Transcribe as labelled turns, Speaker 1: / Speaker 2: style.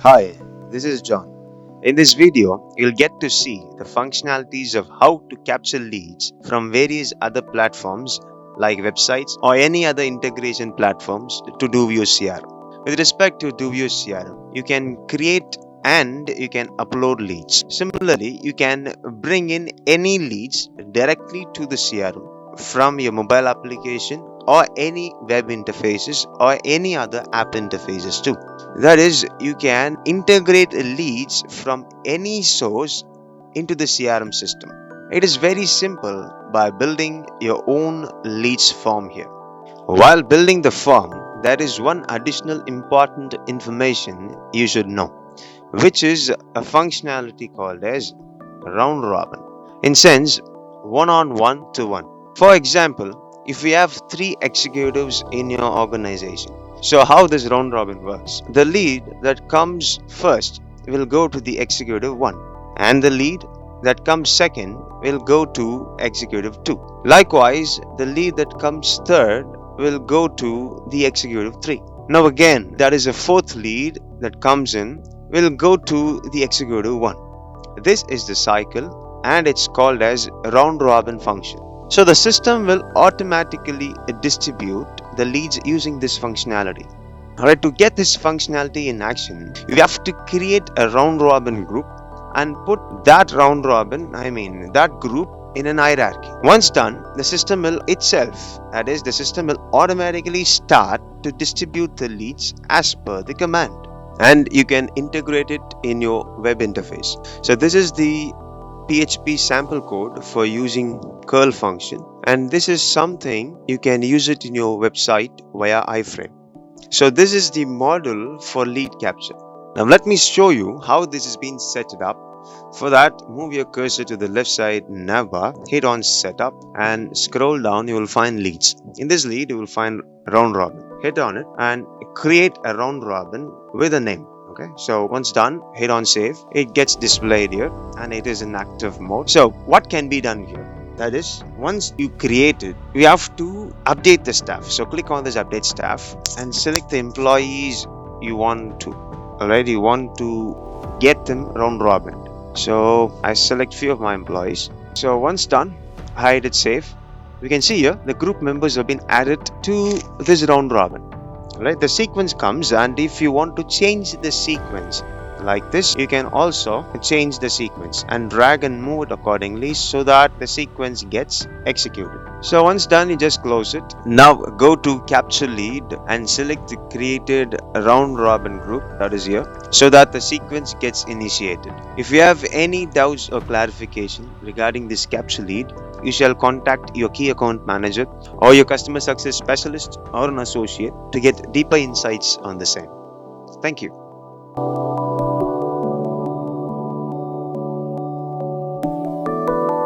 Speaker 1: Hi, this is John. In this video, you'll get to see the functionalities of how to capture leads from various other platforms like websites or any other integration platforms to Dovyo CRM. With respect to Dovyo CRM, you can create and you can upload leads. Similarly, you can bring in any leads directly to the CRM from your mobile application or any web interfaces or any other app interfaces too. That is, you can integrate leads from any source into the CRM system. It is very simple by building your own leads form here. While building the form, there is one additional important information you should know, which is a functionality called as round robin. In sense, one on one to one. For example, if we have three executives in your organization, so how this round robin works? The lead that comes first will go to the executive 1, and the lead that comes second will go to executive 2. Likewise, the lead that comes third will go to the executive 3. Now again, that is a fourth lead that comes in will go to the executive 1. This is the cycle and it's called as round robin function. So the system will automatically distribute the leads using this functionality. Alright, to get this functionality in action, you have to create a round robin group and put that that group in an hierarchy. Once done, the system will itself, that is, the system will automatically start to distribute the leads as per the command. And you can integrate it in your web interface. So this is the PHP sample code for using curl function, and this is something you can use it in your website via iframe. So this is the model for lead capture. Now let me show you how this has been set up. For that, move your cursor to the left side navbar, hit on setup and scroll down. You will find leads. In this lead you will find round robin. Hit on it and create a round robin with a name. Okay, so once done, hit on save. It gets displayed here and it is in active mode. So what can be done here? That is, once you create it, you have to update the staff. So click on this update staff and select the employees you want to. Alright, you want to get them round robin. So I select few of my employees. So once done, I hit save. We can see here the group members have been added to this round robin. Right, the sequence comes, and if you want to change the sequence like this, you can also change the sequence and drag and move it accordingly so that the sequence gets executed. So once done, you just close it. Now go to capture lead and select the created round robin group, that is here, so that the sequence gets initiated. If you have any doubts or clarification regarding this capture lead, you shall contact your key account manager or your customer success specialist or an associate to get deeper insights on the same. Thank you.